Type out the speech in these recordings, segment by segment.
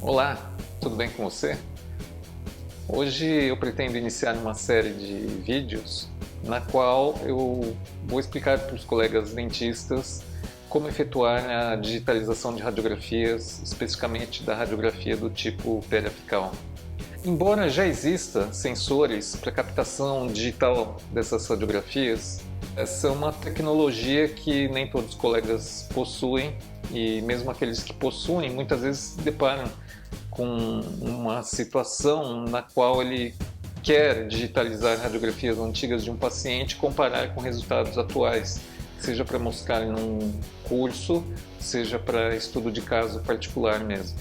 Olá, tudo bem com você? Hoje eu pretendo iniciar uma série de vídeos na qual eu vou explicar para os colegas dentistas como efetuar a digitalização de radiografias, especificamente da radiografia do tipo periapical. Embora já exista sensores para captação digital dessas radiografias, essa é uma tecnologia que nem todos os colegas possuem e mesmo aqueles que possuem muitas vezes se deparam com uma situação na qual ele quer digitalizar radiografias antigas de um paciente e comparar com resultados atuais, seja para mostrar num curso, seja para estudo de caso particular mesmo.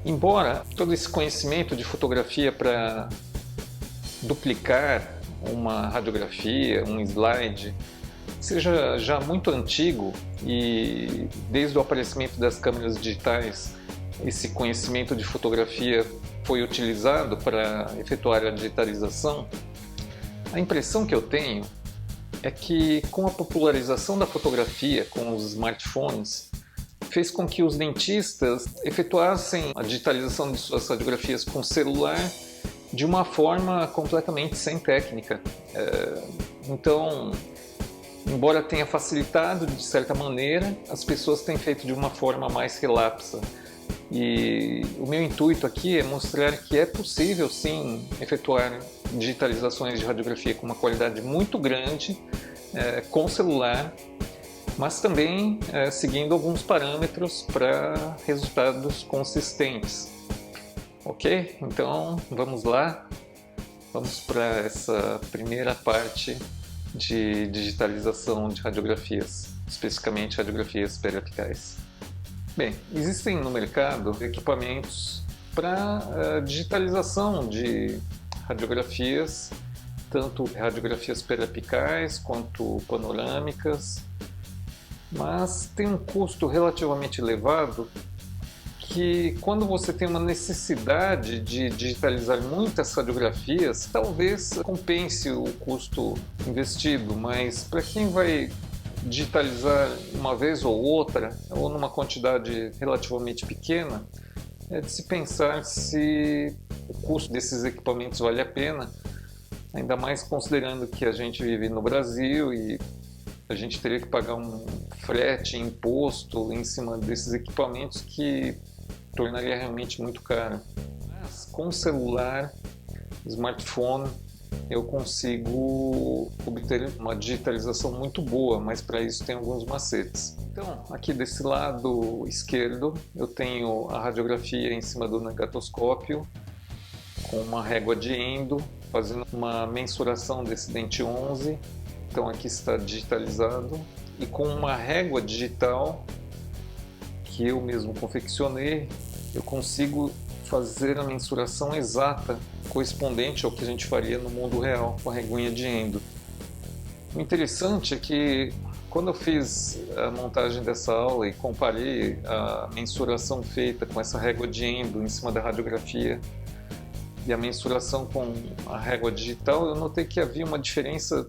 Embora todo esse conhecimento de fotografia para duplicar uma radiografia, um slide, seja já muito antigo e desde o aparecimento das câmeras digitais esse conhecimento de fotografia foi utilizado para efetuar a digitalização, a impressão que eu tenho é que com a popularização da fotografia com os smartphones, fez com que os dentistas efetuassem a digitalização de suas radiografias com celular de uma forma completamente sem técnica. Então, embora tenha facilitado de certa maneira, as pessoas têm feito de uma forma mais relapsa. E o meu intuito aqui é mostrar que é possível sim efetuar digitalizações de radiografia com uma qualidade muito grande com celular, mas também seguindo alguns parâmetros para resultados consistentes. Ok? Então vamos lá, vamos para essa primeira parte de digitalização de radiografias, especificamente radiografias periapicais. Bem, existem no mercado equipamentos para digitalização de radiografias, tanto radiografias periapicais quanto panorâmicas, mas tem um custo relativamente elevado que quando você tem uma necessidade de digitalizar muitas radiografias, talvez compense o custo investido, mas para quem vai digitalizar uma vez ou outra, ou numa quantidade relativamente pequena, é de se pensar se o custo desses equipamentos vale a pena, ainda mais considerando que a gente vive no Brasil e a gente teria que pagar um frete, imposto em cima desses equipamentos que tornaria realmente muito caro. Mas com celular, smartphone, eu consigo obter uma digitalização muito boa, mas para isso tem alguns macetes. Então, aqui desse lado esquerdo, eu tenho a radiografia em cima do negatoscópio, com uma régua de endo, fazendo uma mensuração desse dente 11. Então aqui está digitalizado, e com uma régua digital que eu mesmo confeccionei, eu consigo fazer a mensuração exata correspondente ao que a gente faria no mundo real com a reguinha de endo. O interessante é que quando eu fiz a montagem dessa aula e comparei a mensuração feita com essa régua de endo em cima da radiografia e a mensuração com a régua digital, eu notei que havia uma diferença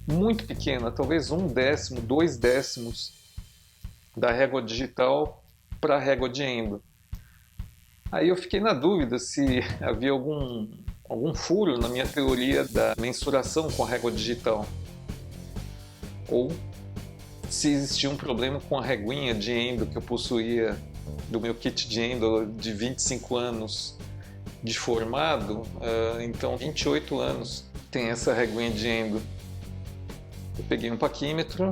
muito pequena, talvez 1/10, 2/10 da régua digital para a régua de endo. Aí eu fiquei na dúvida se havia algum furo na minha teoria da mensuração com a régua digital, ou se existia um problema com a reguinha de endo que eu possuía do meu kit de endo de 25 anos de formado, então 28 anos tem essa reguinha de endo. Eu peguei um paquímetro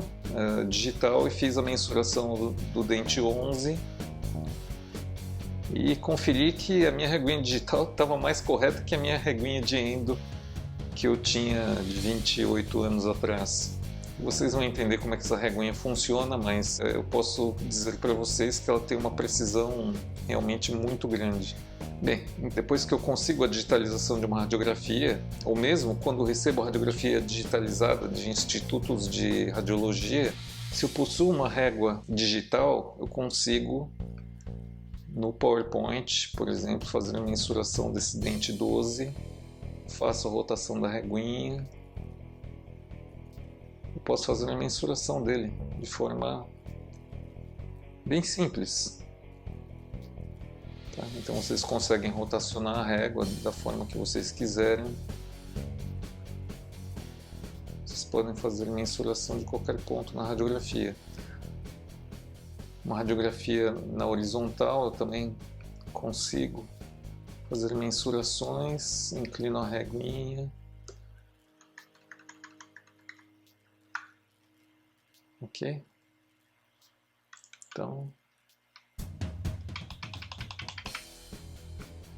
digital e fiz a mensuração do dente 11 e conferi que a minha reguinha digital estava mais correta que a minha reguinha de endo que eu tinha de 28 anos atrás. Vocês vão entender como é que essa reguinha funciona, mas eu posso dizer para vocês que ela tem uma precisão realmente muito grande. Bem, depois que eu consigo a digitalização de uma radiografia, ou mesmo quando eu recebo a radiografia digitalizada de institutos de radiologia, se eu possuo uma régua digital, eu consigo no PowerPoint, por exemplo, fazer a mensuração desse dente 12, faço a rotação da reguinha, eu posso fazer a mensuração dele de forma bem simples. Tá? Então vocês conseguem rotacionar a régua da forma que vocês quiserem. Vocês podem fazer mensuração de qualquer ponto na radiografia. Uma radiografia na horizontal eu também consigo fazer mensurações, inclino a reguinha. Ok? Então,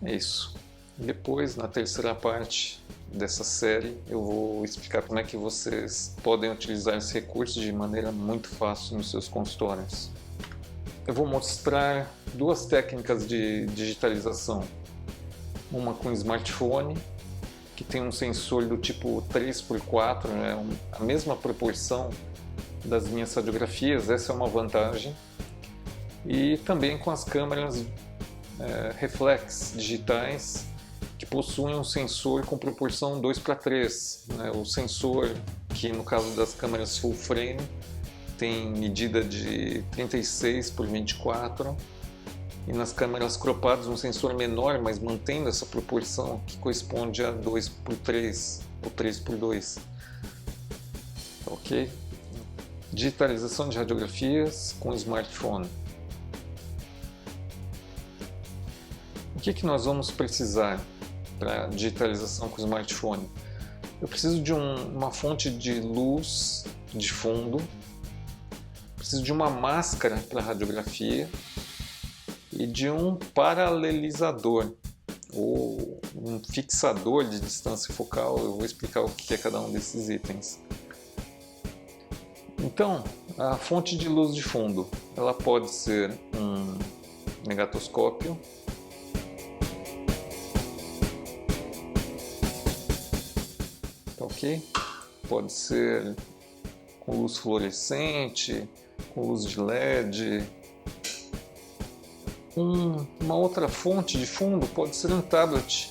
é isso. Depois, na terceira parte dessa série, eu vou explicar como é que vocês podem utilizar esse recurso de maneira muito fácil nos seus consultórios. Eu vou mostrar duas técnicas de digitalização. Uma com smartphone, que tem um sensor do tipo 3x4, a mesma proporção das minhas radiografias, essa é uma vantagem. E também com as câmeras reflex digitais, que possuem um sensor com proporção 2:3. O sensor, que no caso das câmeras full frame, tem medida de 36x24, e nas câmeras cropadas um sensor menor, mas mantendo essa proporção, que corresponde a 2:3 ou 3:2. Ok? Digitalização de radiografias com smartphone. O que nós vamos precisar para digitalização com smartphone? Eu preciso de uma fonte de luz de fundo, preciso de uma máscara para radiografia e de um paralelizador ou um fixador de distância focal. Eu vou explicar o que é cada um desses itens. Então, a fonte de luz de fundo, ela pode ser um negatoscópio, ok? Pode ser com luz fluorescente, com luz de LED. Uma outra fonte de fundo pode ser um tablet.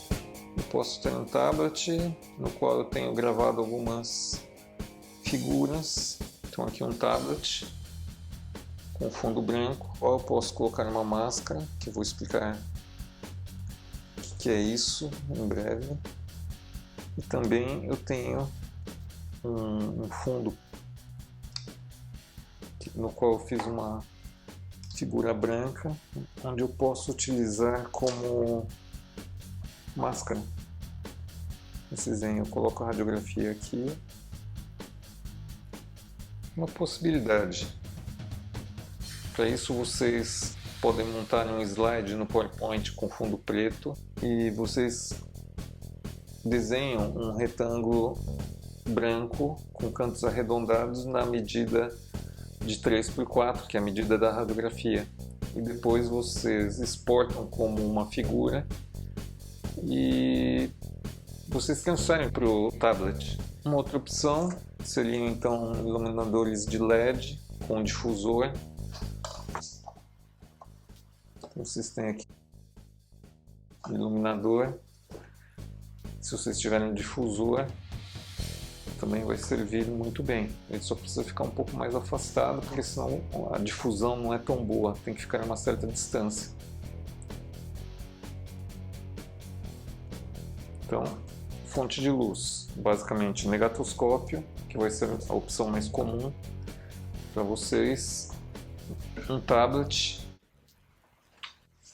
Eu posso ter um tablet no qual eu tenho gravado algumas figuras. Então aqui um tablet com fundo branco, ou eu posso colocar uma máscara, que eu vou explicar o que é isso em breve. E também eu tenho um fundo no qual eu fiz uma figura branca, onde eu posso utilizar como máscara. Vocês veem, eu coloco a radiografia aqui. Uma possibilidade. Para isso vocês podem montar um slide no PowerPoint com fundo preto e vocês desenham um retângulo branco com cantos arredondados na medida de 3x4, que é a medida da radiografia. E depois vocês exportam como uma figura e vocês transferem para o tablet. Uma outra opção seriam então iluminadores de LED com difusor. Então, vocês têm aqui um iluminador. Se vocês tiverem um difusor, também vai servir muito bem. Ele só precisa ficar um pouco mais afastado, porque senão a difusão não é tão boa, tem que ficar a uma certa distância. Então, fonte de luz, basicamente negatoscópio, que vai ser a opção mais comum para vocês. Um tablet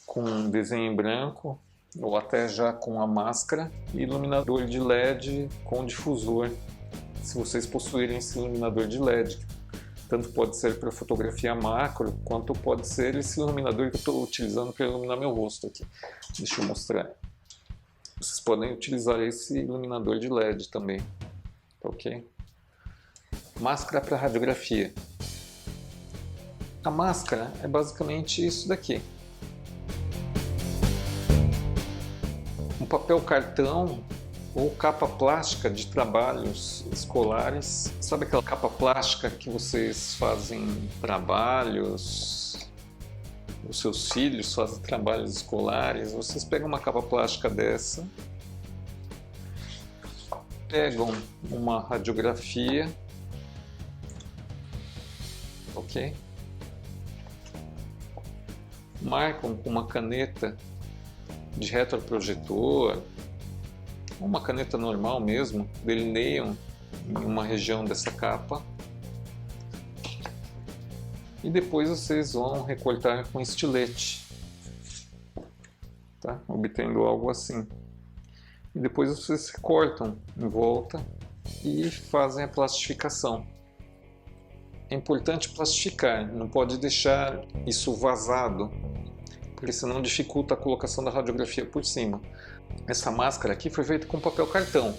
com desenho em branco, ou até já com a máscara, e iluminador de LED com difusor, se vocês possuírem esse iluminador de LED. Tanto pode ser para fotografia macro, quanto pode ser esse iluminador que eu estou utilizando para iluminar meu rosto aqui. Deixa eu mostrar. Vocês podem utilizar esse iluminador de LED também, ok? Máscara para radiografia. A máscara é basicamente isso daqui. Um papel cartão ou capa plástica de trabalhos escolares. Sabe aquela capa plástica que vocês fazem trabalhos, os seus filhos fazem trabalhos escolares? Vocês pegam uma capa plástica dessa, pegam uma radiografia, ok? Marcam com uma caneta de retroprojetor, uma caneta normal mesmo, delineiam em uma região dessa capa e depois vocês vão recortar com estilete, tá? Obtendo algo assim. E depois vocês recortam em volta e fazem a plastificação. É importante plastificar, não pode deixar isso vazado, porque senão dificulta a colocação da radiografia por cima. Essa máscara aqui foi feita com papel cartão.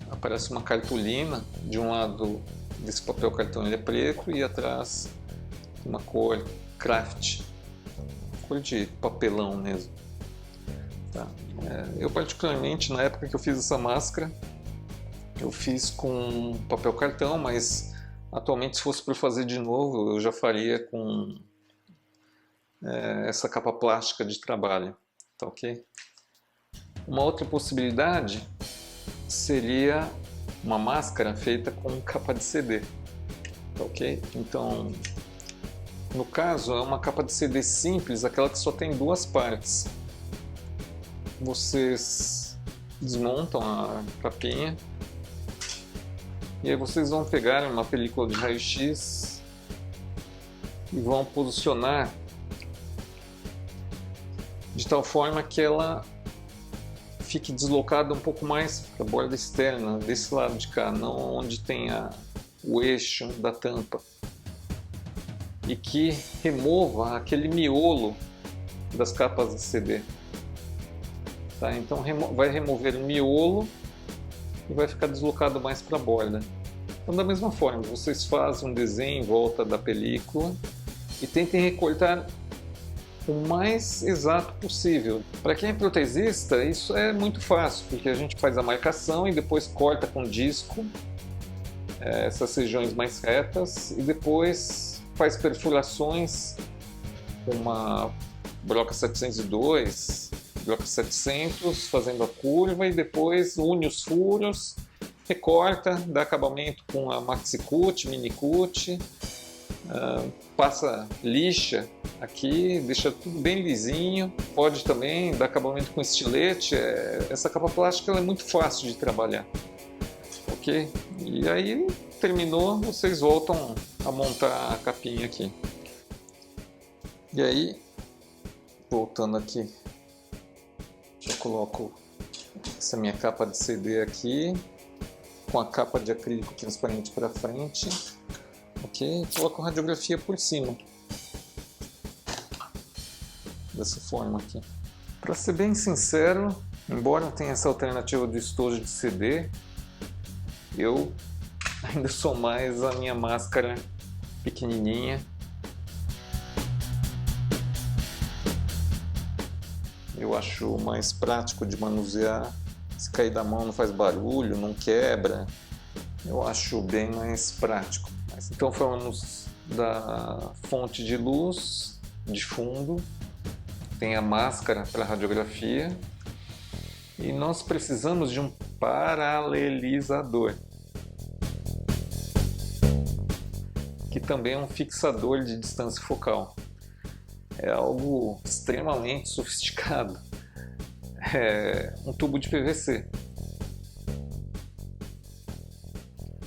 Aparece uma cartolina, de um lado desse papel cartão ele é preto e atrás uma cor craft, cor de papelão mesmo. Tá? Eu particularmente, na época que eu fiz essa máscara, eu fiz com papel cartão, mas atualmente, se fosse para fazer de novo, eu já faria com essa capa plástica de trabalho, tá ok? Uma outra possibilidade seria uma máscara feita com capa de CD, tá ok? Então, no caso, é uma capa de CD simples, aquela que só tem duas partes. Vocês desmontam a capinha e aí vocês vão pegar uma película de raio-x e vão posicionar de tal forma que ela fique deslocada um pouco mais para a borda externa, desse lado de cá, não onde tem o eixo da tampa, e que remova aquele miolo das capas de CD. Tá? Então vai remover o miolo e vai ficar deslocado mais para a borda. Então, da mesma forma, vocês fazem um desenho em volta da película e tentem recortar o mais exato possível. Para quem é protesista, isso é muito fácil, porque a gente faz a marcação e depois corta com disco essas regiões mais retas e depois faz perfurações com uma broca 702, broca 700, fazendo a curva e depois une os furos, recorta, dá acabamento com a maxi cut, mini cut, passa lixa aqui, deixa tudo bem lisinho. Pode também dar acabamento com estilete. Essa capa plástica ela é muito fácil de trabalhar, ok? E aí terminou, vocês voltam a montar a capinha aqui. E aí, voltando aqui, eu coloco essa minha capa de CD aqui com a capa de acrílico transparente para frente, ok? Coloco a radiografia por cima, dessa forma aqui. Para ser bem sincero, embora tenha essa alternativa do estojo de CD, eu ainda sou mais a minha máscara pequenininha. Eu acho mais prático de manusear. Se cair da mão não faz barulho, não quebra. Eu acho bem mais prático. Então falamos da fonte de luz de fundo, tem a máscara para radiografia e nós precisamos de um paralelizador, que também é um fixador de distância focal. É algo extremamente sofisticado. É um tubo de PVC.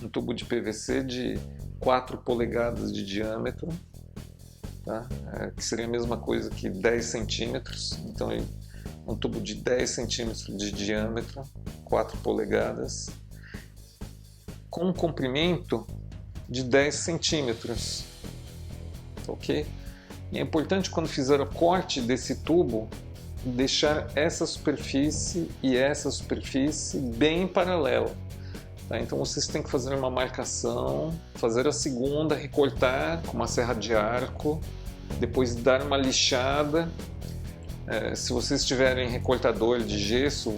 Um tubo de PVC de 4 polegadas de diâmetro, tá? Que seria a mesma coisa que 10 centímetros. Então, um tubo de 10 centímetros de diâmetro, 4 polegadas, com um comprimento de 10 centímetros, ok? E é importante, quando fizer o corte desse tubo, deixar essa superfície e essa superfície bem paralela. Tá? Então vocês têm que fazer uma marcação, fazer a segunda, recortar com uma serra de arco, depois dar uma lixada. Se vocês tiverem recortador de gesso,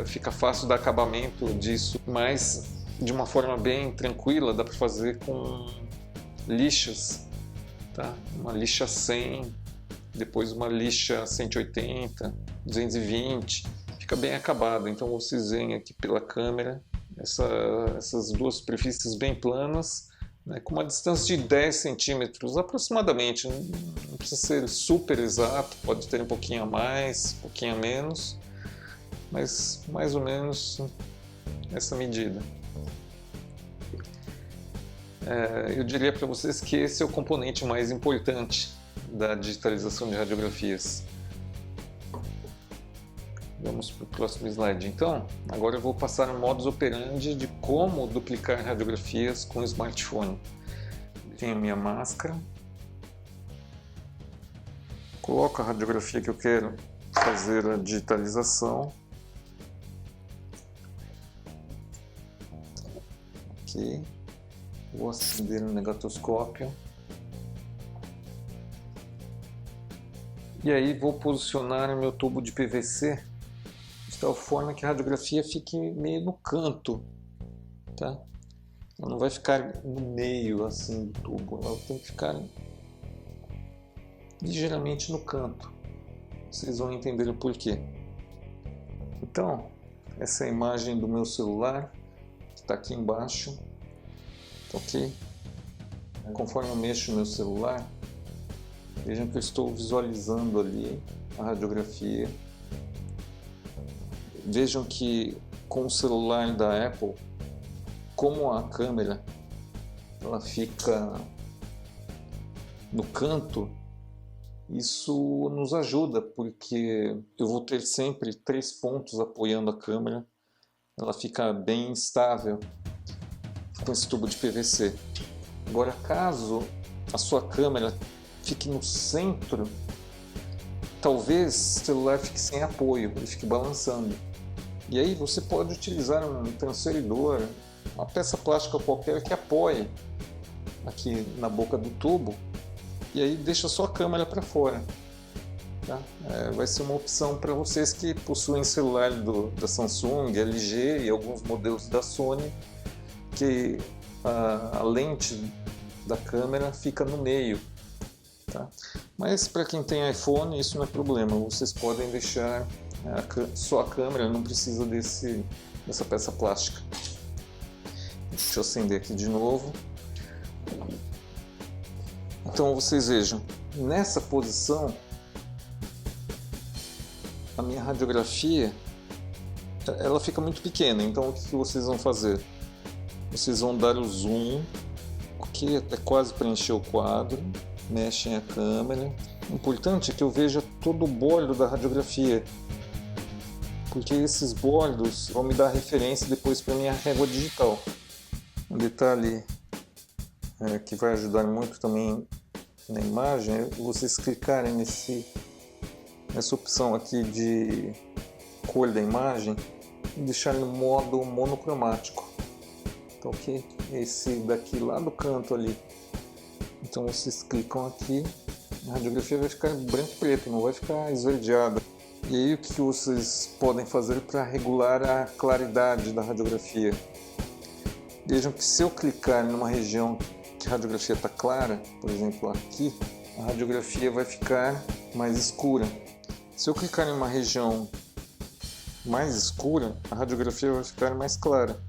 fica fácil dar acabamento disso, mas de uma forma bem tranquila dá para fazer com lixas. Tá? Uma lixa 100, depois uma lixa 180, 220, fica bem acabado. Então vocês veem aqui pela câmera essas duas superfícies bem planas, né, com uma distância de 10 centímetros aproximadamente. Não precisa ser super exato, pode ter um pouquinho a mais, um pouquinho a menos, mas mais ou menos essa medida. Eu diria para vocês que esse é o componente mais importante da digitalização de radiografias. Vamos para o próximo slide. Então, agora eu vou passar um modus operandi de como duplicar radiografias com o smartphone. Tenho a minha máscara, coloco a radiografia que eu quero fazer a digitalização. Aqui, vou acender o negatoscópio. E aí vou posicionar o meu tubo de PVC de tal forma que a radiografia fique meio no canto, tá? Ela não vai ficar no meio assim do tubo, ela tem que ficar ligeiramente no canto. Vocês vão entender o porquê. Então, essa é a imagem do meu celular, que está aqui embaixo, ok? Conforme eu mexo o meu celular, vejam que eu estou visualizando ali a radiografia. Vejam que com o celular da Apple, como a câmera ela fica no canto, isso nos ajuda, porque eu vou ter sempre 3 pontos apoiando a câmera, ela fica bem estável com esse tubo de PVC. Agora, caso a sua câmera fique no centro, talvez o celular fique sem apoio, ele fique balançando. E aí você pode utilizar um transferidor, uma peça plástica qualquer que apoie aqui na boca do tubo, e aí deixa só a câmera para fora. Tá? Vai ser uma opção para vocês que possuem celular da Samsung, LG e alguns modelos da Sony, que a lente da câmera fica no meio. Tá? Mas para quem tem iPhone isso não é problema, vocês podem deixar só a câmera, não precisa dessa peça plástica. Deixa eu acender aqui de novo. Então vocês vejam, nessa posição a minha radiografia ela fica muito pequena, então o que vocês vão fazer? Vocês vão dar o zoom, que até quase preencher o quadro, mexem a câmera. O importante é que eu veja todo o bordo da radiografia, porque esses bordos vão me dar referência depois para minha régua digital. Um detalhe que vai ajudar muito também na imagem é vocês clicarem nessa opção aqui de cor da imagem e deixar no modo monocromático. Então, ok? Esse daqui lá do canto ali. Então vocês clicam aqui, a radiografia vai ficar branco e preto, não vai ficar esverdeada. E aí o que vocês podem fazer para regular a claridade da radiografia? Vejam que se eu clicar numa região que a radiografia está clara, por exemplo aqui, a radiografia vai ficar mais escura. Se eu clicar em uma região mais escura, a radiografia vai ficar mais clara.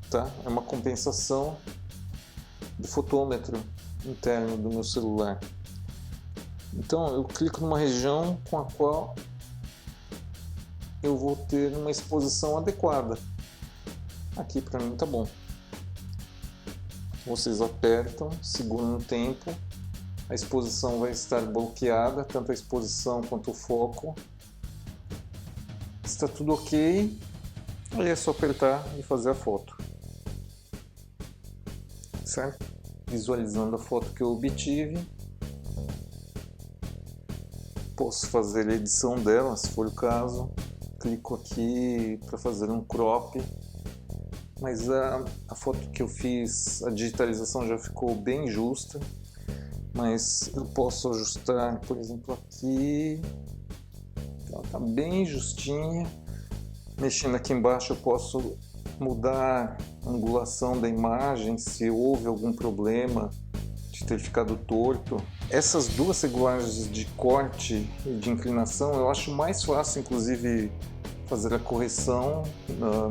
Tá? É uma compensação do fotômetro interno do meu celular. Então eu clico numa região com a qual eu vou ter uma exposição adequada. Aqui para mim tá bom. Vocês apertam, seguram um tempo, a exposição vai estar bloqueada, tanto a exposição quanto o foco. Está tudo ok, aí é só apertar e fazer a foto. Certo? Visualizando a foto que eu obtive. Posso fazer a edição dela, se for o caso. Clico aqui para fazer um crop. Mas a foto que eu fiz, a digitalização já ficou bem justa. Mas eu posso ajustar, por exemplo, aqui. Ela está bem justinha. Mexendo aqui embaixo eu posso mudar a angulação da imagem se houve algum problema de ter ficado torto. Essas duas regulagens de corte e de inclinação eu acho mais fácil, inclusive, fazer a correção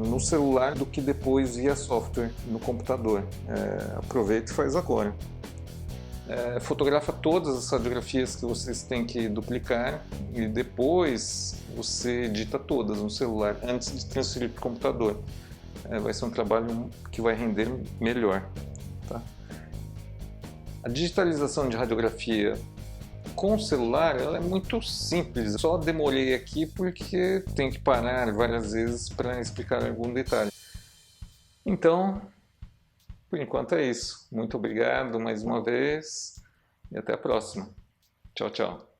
no celular do que depois via software no computador. Aproveita e faz agora. Fotografa todas as radiografias que vocês têm que duplicar e depois você edita todas no celular antes de transferir para o computador. Vai ser um trabalho que vai render melhor. Tá? A digitalização de radiografia com o celular ela é muito simples. Só demorei aqui porque tenho que parar várias vezes para explicar algum detalhe. Então, por enquanto é isso. Muito obrigado mais uma vez e até a próxima. Tchau, tchau.